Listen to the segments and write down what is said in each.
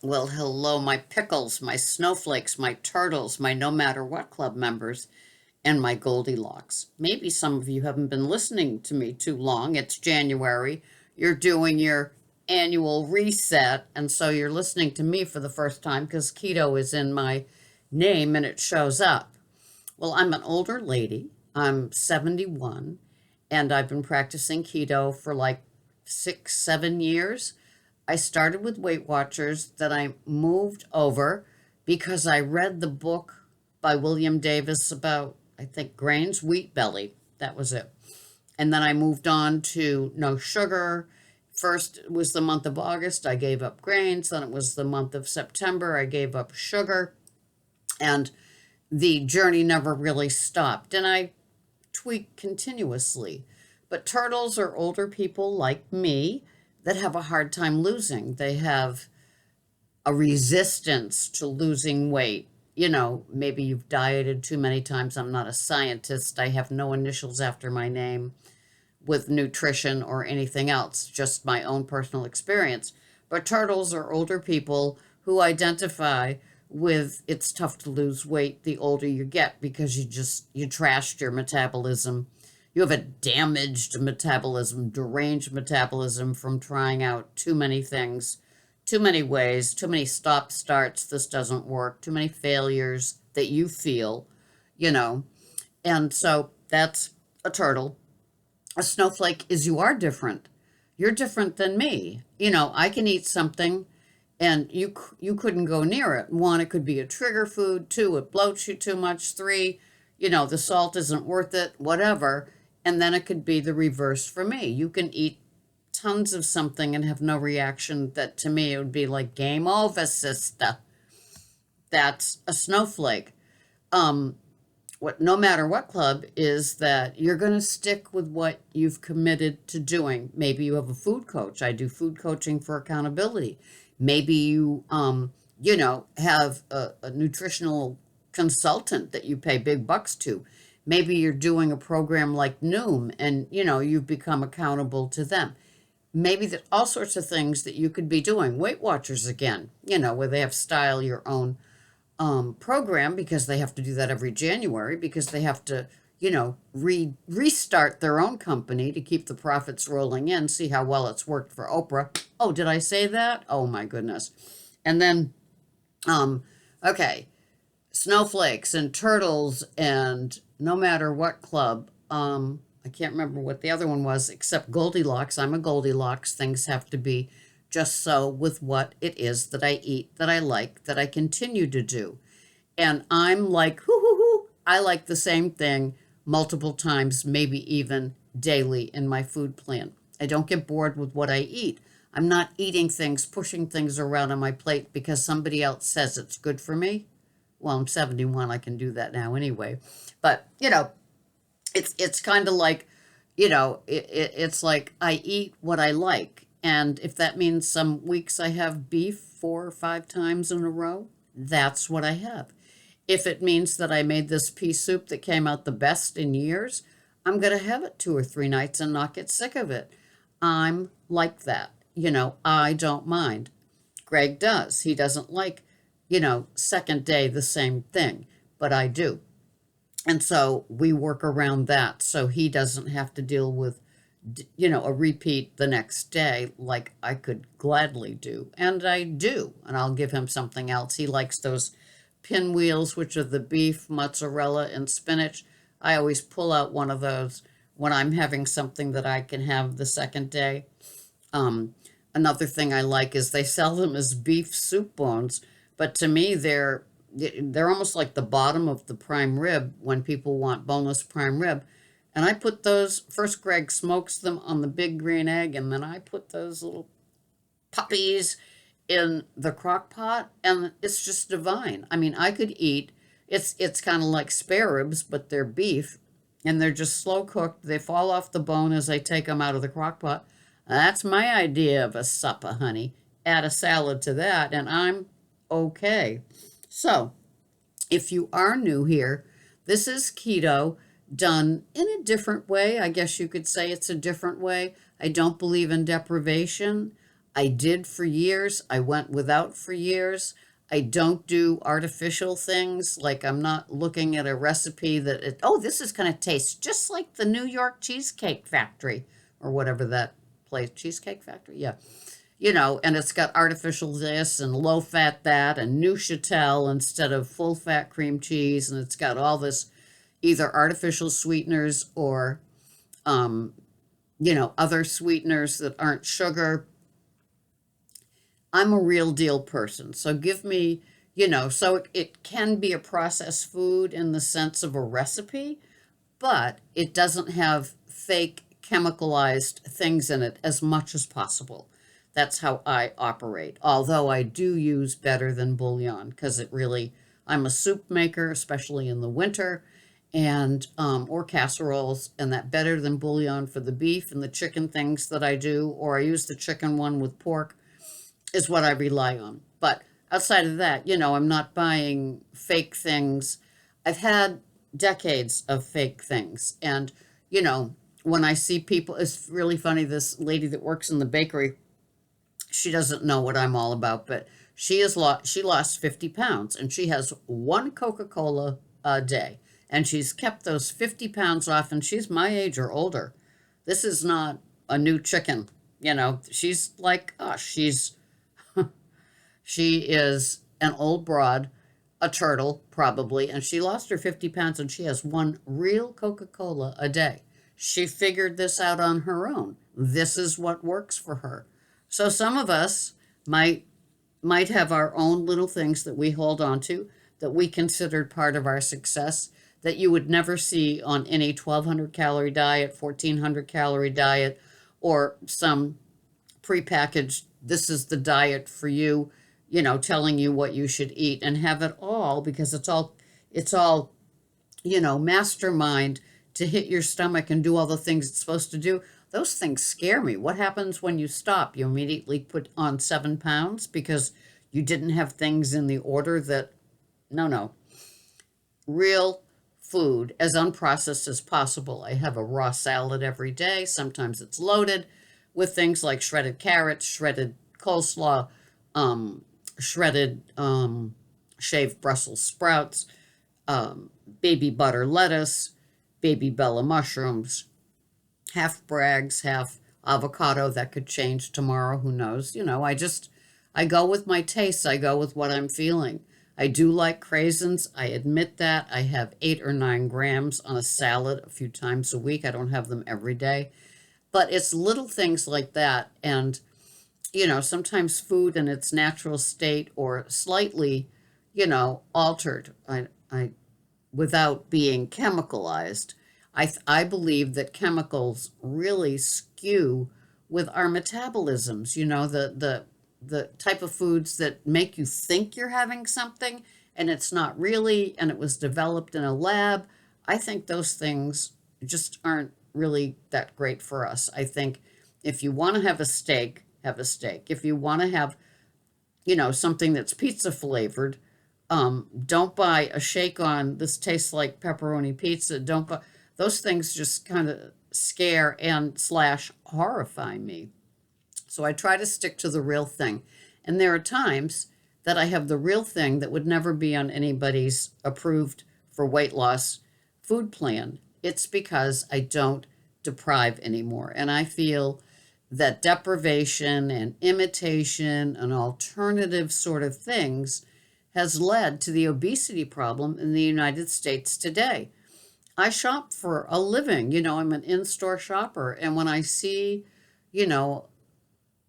Well, hello, my pickles, my snowflakes, my turtles, my no matter what club members, and my Goldilocks. Maybe some of you haven't been listening to me too long. It's January. You're doing your annual reset, and so you're listening to me for the first time because keto is in my name and it shows up. Well, I'm an older lady. I'm 71, and I've been practicing keto for like 6, 7 years. I started with Weight Watchers, then I moved over because I read the book by William Davis about, I think, grains, wheat belly. That was it. And then I moved on to no sugar. First it was the month of August, I gave up grains. Then it was the month of September, I gave up sugar. And the journey never really stopped. And I tweak continuously. But turtles are older people like me that have a hard time losing. They have a resistance to losing weight. Maybe you've dieted too many times. I'm not a scientist. I have no initials after my name with nutrition or anything else, just my own personal experience. But turtles are older people who identify with it's tough to lose weight the older you get because you trashed your metabolism. You have a damaged metabolism, deranged metabolism from trying out too many things, too many ways, too many stop starts. This doesn't work, too many failures that you feel, you know. And so that's a turtle. A snowflake is you are different. You're different than me. I can eat something and you couldn't go near it. One, it could be a trigger food. Two, it bloats you too much. Three, the salt isn't worth it, whatever. And then it could be the reverse for me. You can eat tons of something and have no reaction that to me it would be like game over, sister. That's a snowflake. Um, what no matter what club is that you're going to stick with what you've committed to doing. Maybe you have a food coach. I do food coaching for accountability. Maybe you have a nutritional consultant that you pay big bucks to. Maybe you're doing a program like Noom and you've become accountable to them. Maybe that all sorts of things that you could be doing. Weight Watchers again, where they have style your own program because they have to do that every January because they have to, restart their own company to keep the profits rolling in, see how well it's worked for Oprah. Oh, did I say that? Oh my goodness. And then, okay, snowflakes and turtles and no matter what club. I can't remember what the other one was except Goldilocks. I'm a Goldilocks. Things have to be just so with what it is that I eat, that I like, that I continue to do. And I'm like, hoo hoo hoo, I like the same thing multiple times, maybe even daily in my food plan. I don't get bored with what I eat. I'm not eating things, pushing things around on my plate because somebody else says it's good for me. Well, I'm 71, I can do that now anyway. But, it's kind of like, it's like I eat what I like. And if that means some weeks I have beef 4 or 5 times in a row, that's what I have. If it means that I made this pea soup that came out the best in years, I'm going to have it 2 or 3 nights and not get sick of it. I'm like that. I don't mind. Greg does. He doesn't like, second day the same thing, but I do. And so we work around that so he doesn't have to deal with, a repeat the next day like I could gladly do. And I do. And I'll give him something else. He likes those pinwheels, which are the beef, mozzarella, and spinach. I always pull out one of those when I'm having something that I can have the second day. Um, Another thing I like is they sell them as beef soup bones, but to me they're almost like the bottom of the prime rib when people want boneless prime rib. And I put those first. Greg smokes them on the big green egg, and then I put those little puppies in the crock pot, and it's just divine. I mean, I could eat. It's kind of like spare ribs, but they're beef, and they're just slow cooked. They fall off the bone as I take them out of the crock pot. That's my idea of a supper, honey. Add a salad to that, and I'm okay. So, if you are new here, this is keto done in a different way. I guess you could say it's a different way. I don't believe in deprivation. I did for years. I went without for years. I don't do artificial things. Like I'm not looking at a recipe that oh, this is going to taste just like the New York Cheesecake Factory or whatever that place, Cheesecake Factory. Yeah. And it's got artificial this and low fat that and Neuchatel instead of full fat cream cheese. And it's got all this either artificial sweeteners or, um, other sweeteners that aren't sugar. I'm a real deal person. So give me, so it can be a processed food in the sense of a recipe, but it doesn't have fake chemicalized things in it as much as possible. That's how I operate. Although I do use better than bouillon because I'm a soup maker, especially in the winter, and or casseroles, and that better than bouillon for the beef and the chicken things that I do, or I use the chicken one with pork is what I rely on. But outside of that, I'm not buying fake things. I've had decades of fake things. And, when I see people, it's really funny. This lady that works in the bakery, she doesn't know what I'm all about, but she lost 50 pounds and she has one Coca-Cola a day. And she's kept those 50 pounds off, and she's my age or older. This is not a new chicken. She's like us. She is an old broad, a turtle probably, and she lost her 50 pounds and she has one real Coca-Cola a day. She figured this out on her own. This is what works for her. So some of us might have our own little things that we hold on to that we considered part of our success that you would never see on any 1,200 calorie diet, 1,400 calorie diet, or some prepackaged, this is the diet for you, telling you what you should eat, and have it all because it's all mastermind to hit your stomach and do all the things it's supposed to do. Those things scare me. What happens when you stop? You immediately put on 7 pounds because you didn't have things in the order that, no. Real food, as unprocessed as possible. I have a raw salad every day. Sometimes it's loaded with things like shredded carrots, shredded coleslaw, shredded shaved Brussels sprouts, baby butter lettuce, baby bella mushrooms, half Bragg's, half avocado. That could change tomorrow. Who knows? I go with my tastes. I go with what I'm feeling. I do like craisins. I admit that. I have 8 or 9 grams on a salad a few times a week. I don't have them every day. But it's little things like that. And, sometimes food in its natural state or slightly, altered without being chemicalized. I believe that chemicals really skew with our metabolisms, the type of foods that make you think you're having something and it's not really, and it was developed in a lab. I think those things just aren't really that great for us. I think if you want to have a steak, have a steak. If you want to have, something that's pizza flavored, don't buy a shake on this tastes like pepperoni pizza. Don't buy those things, just kind of scare and slash horrify me. So I try to stick to the real thing. And there are times that I have the real thing that would never be on anybody's approved for weight loss food plan. It's because I don't deprive anymore. And I feel that deprivation and imitation and alternative sort of things has led to the obesity problem in the United States today. I shop for a living, I'm an in-store shopper. And when I see,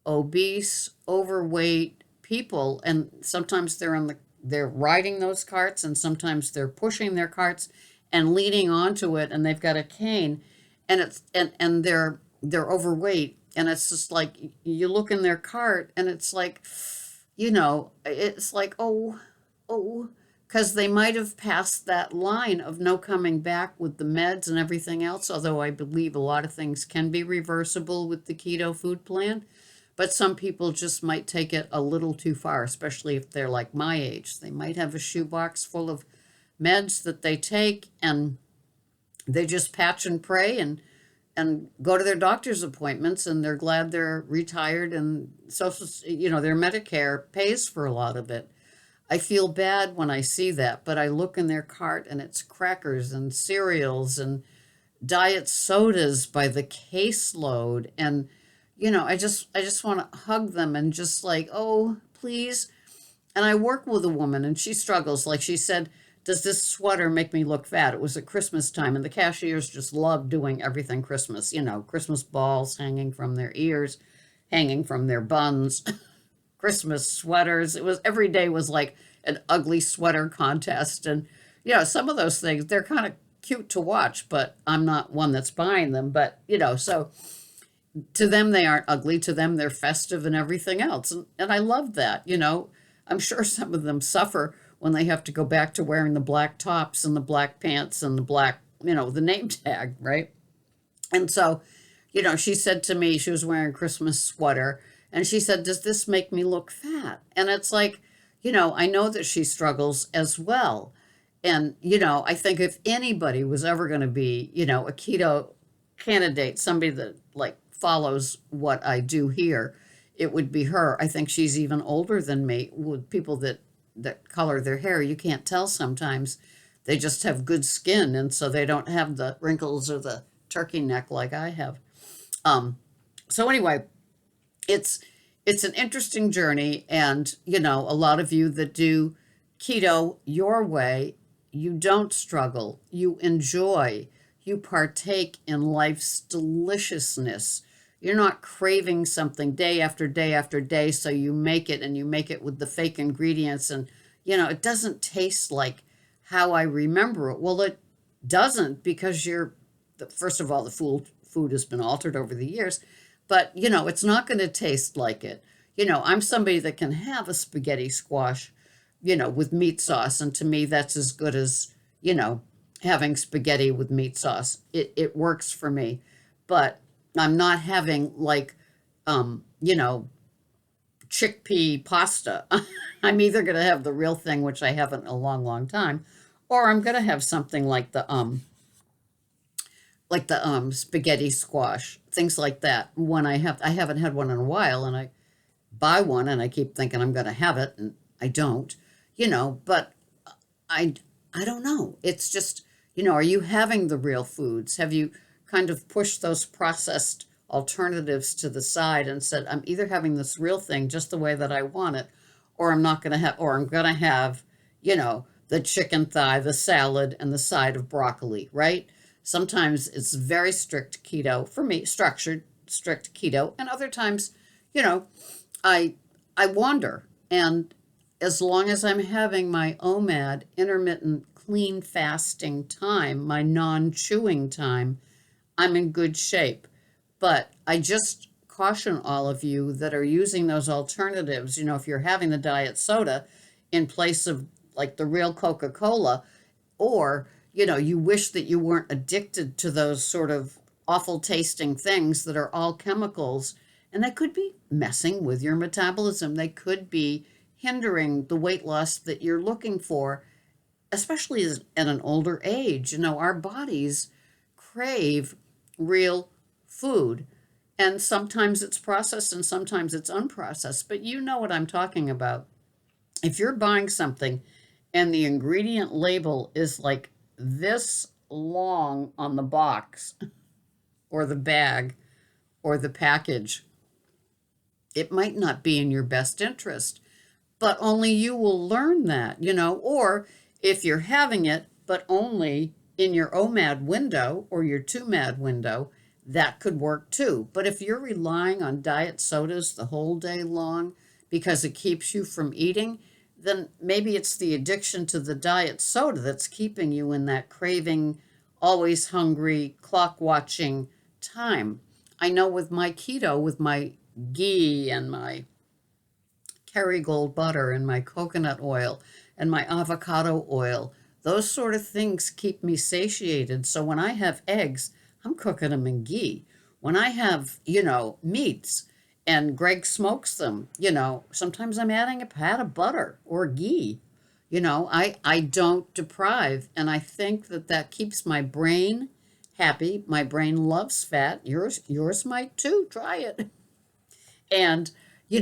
obese, overweight people, and sometimes they're riding those carts, and sometimes they're pushing their carts and leaning onto it, and they've got a cane, and it's and they're overweight, and it's just like you look in their cart, and it's like, it's like oh, because they might have passed that line of no coming back with the meds and everything else. Although I believe a lot of things can be reversible with the keto food plan. But some people just might take it a little too far, especially if they're like my age. They might have a shoebox full of meds that they take and they just patch and pray and go to their doctor's appointments, and they're glad they're retired, and their Medicare pays for a lot of it. I feel bad when I see that, but I look in their cart and it's crackers and cereals and diet sodas by the caseload. And I just want to hug them and just like, oh, please. And I work with a woman and she struggles. Like she said, does this sweater make me look fat? It was at Christmas time and the cashiers just love doing everything Christmas, Christmas balls hanging from their ears, hanging from their buns, Christmas sweaters. It was every day was like an ugly sweater contest. And some of those things, they're kind of cute to watch, but I'm not one that's buying them. But so to them they aren't ugly. To them they're festive and everything else. And I love that. I'm sure some of them suffer when they have to go back to wearing the black tops and the black pants and the black, the name tag, right? And so, she said to me, she was wearing a Christmas sweater, and she said, does this make me look fat? And it's like, I know that she struggles as well. And, I think if anybody was ever going to be, a keto candidate, somebody that like follows what I do here, it would be her. I think she's even older than me. With people that color their hair, you can't tell sometimes. They just have good skin, and so they don't have the wrinkles or the turkey neck like I have. So anyway, it's it's an interesting journey, and a lot of you that do keto your way, you don't struggle, you enjoy, you partake in life's deliciousness. You're not craving something day after day after day, so you make it, and you make it with the fake ingredients, and it doesn't taste like how I remember it. Well, it doesn't, because first of all, the food has been altered over the years, but it's not going to taste like it. I'm somebody that can have a spaghetti squash, with meat sauce, and to me that's as good as having spaghetti with meat sauce. It works for me, but I'm not having like chickpea pasta. I'm either going to have the real thing, which I haven't in a long, long time, or I'm going to have something like the spaghetti squash, things like that. When I haven't had one in a while, and I buy one and I keep thinking I'm going to have it, and I don't, but I I don't know. It's just, are you having the real foods? Have you kind of pushed those processed alternatives to the side and said, I'm either having this real thing just the way that I want it, or I'm not going to have, or I'm going to have, the chicken thigh, the salad, and the side of broccoli, right? Sometimes it's very strict keto for me, structured, strict keto, and other times, you know, I I wander, and as long as I'm having my OMAD, intermittent clean fasting time, my non-chewing time, I'm in good shape. But I just caution all of you that are using those alternatives, if you're having the diet soda in place of like the real Coca-Cola, or, you wish that you weren't addicted to those sort of awful tasting things that are all chemicals, and they could be messing with your metabolism. They could be hindering the weight loss that you're looking for, especially at an older age. Our bodies crave real food. And sometimes it's processed and sometimes it's unprocessed. But you know what I'm talking about. If you're buying something and the ingredient label is like this long on the box or the bag or the package, it might not be in your best interest, but only you will learn that, or if you're having it, but only in your OMAD window or your 2MAD window, that could work too. But if you're relying on diet sodas the whole day long because it keeps you from eating, then maybe it's the addiction to the diet soda that's keeping you in that craving, always hungry, clock watching time. I know with my keto, with my ghee and my Kerrygold butter and my coconut oil and my avocado oil, those sort of things keep me satiated. So when I have eggs, I'm cooking them in ghee. When I have, meats and Greg smokes them, sometimes I'm adding a pat of butter or ghee. I don't deprive. And I think that keeps my brain happy. My brain loves fat. Yours might too. Try it. And,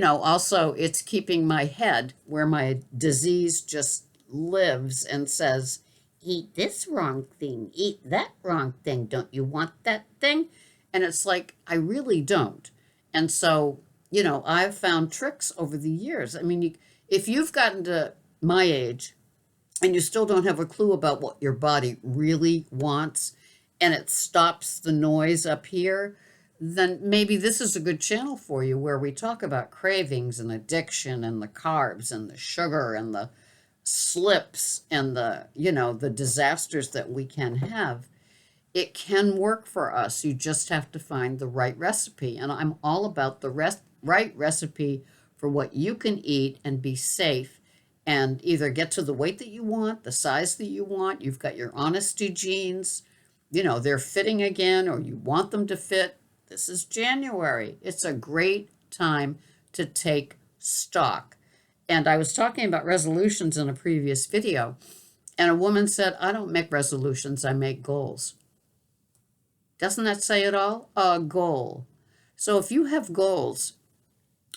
also it's keeping my head where my disease just lives and says, eat this wrong thing, eat that wrong thing. Don't you want that thing? And it's like, I really don't. And so, I've found tricks over the years. I mean, if you've gotten to my age and you still don't have a clue about what your body really wants and it stops the noise up here, then maybe this is a good channel for you where we talk about cravings and addiction and the carbs and the sugar and the slips and the disasters that we can have. It can work for us. You just have to find the right recipe. And I'm all about the right recipe for what you can eat and be safe and either get to the weight that you want, the size that you want. You've got your honesty jeans, they're fitting again, or you want them to fit. This is January. It's a great time to take stock. And I was talking about resolutions in a previous video, and a woman said, I don't make resolutions, I make goals. Doesn't that say it all? A goal. So if you have goals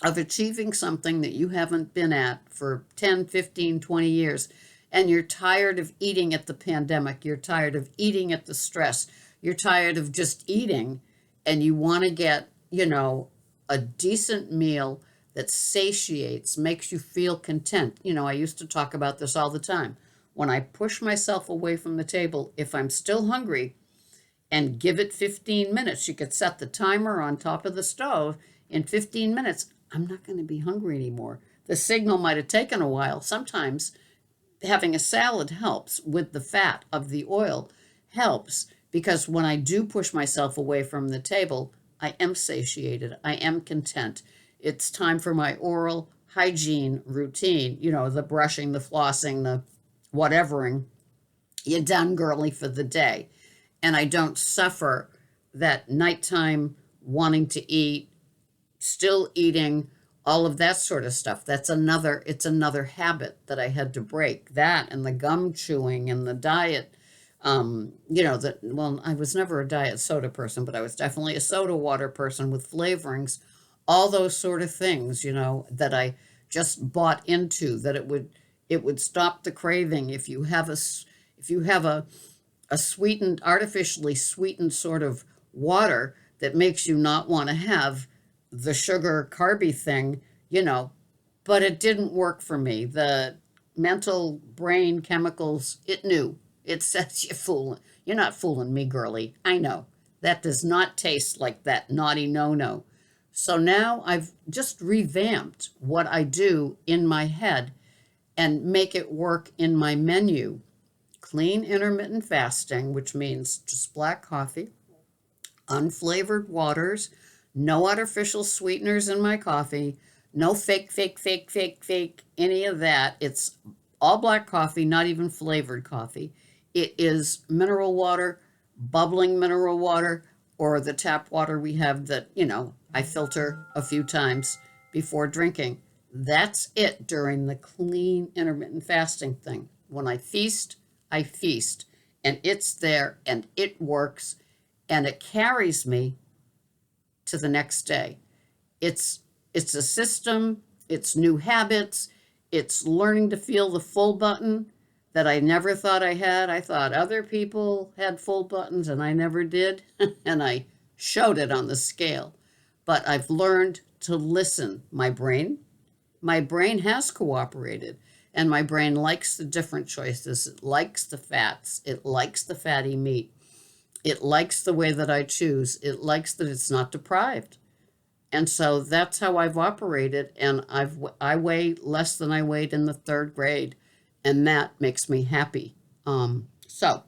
of achieving something that you haven't been at for 10, 15, 20 years, and you're tired of eating at the pandemic, you're tired of eating at the stress, you're tired of just eating, and you want to get, a decent meal that satiates, makes you feel content. I used to talk about this all the time. When I push myself away from the table, if I'm still hungry, and give it 15 minutes, you could set the timer on top of the stove. In 15 minutes, I'm not going to be hungry anymore. The signal might have taken a while. Sometimes having a salad helps with the fat of the oil, helps because when I do push myself away from the table, I am satiated. I am content. It's time for my oral hygiene routine, the brushing, the flossing, the whatevering. You're done, girly, for the day. And I don't suffer that nighttime wanting to eat, still eating, all of that sort of stuff. It's another habit that I had to break. That and the gum chewing and the diet. I was never a diet soda person, but I was definitely a soda water person with flavorings, all those sort of things, that I just bought into, that it would stop the craving. If you have a sweetened, artificially sweetened sort of water that makes you not want to have the sugar carby thing, but it didn't work for me. The mental brain chemicals, it knew. It says you're not fooling me, girly. I know. That does not taste like that naughty no-no. So now I've just revamped what I do in my head and make it work in my menu. Clean intermittent fasting, which means just black coffee, unflavored waters, no artificial sweeteners in my coffee, no fake, any of that. It's all black coffee, not even flavored coffee. It is mineral water, bubbling mineral water, or the tap water we have that, I filter a few times before drinking. That's it during the clean intermittent fasting thing. When I feast, and it's there and it works and it carries me to the next day. It's a system, it's new habits, it's learning to feel the full button that I never thought I had. I thought other people had full buttons and I never did, and I showed it on the scale. But I've learned to listen. My brain has cooperated, and my brain likes the different choices. It likes the fats. It likes the fatty meat. It likes the way that I choose. It likes that it's not deprived. And so that's how I've operated, and I weigh less than I weighed in the third grade, and that makes me happy. So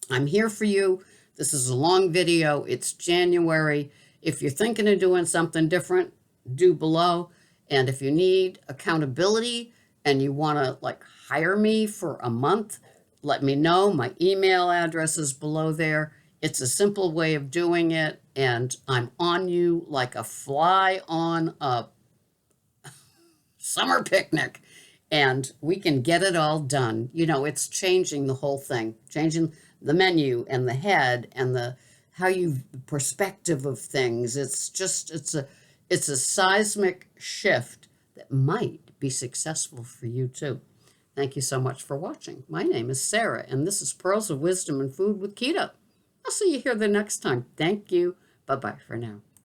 I'm here for you. This is a long video. It's January. If you're thinking of doing something different, do below. And if you need accountability and you want to hire me for a month, let me know. My email address is below there. It's a simple way of doing it, and I'm on you like a fly on a summer picnic, and we can get it all done. It's changing the whole thing, changing the menu and the head and the how you perspective of things. It's a seismic shift that might be successful for you too. Thank you so much for watching. My name is Sarah, and this is Pearls of Wisdom and Food with Keto. I'll see you here the next time. Thank you. Bye-bye for now.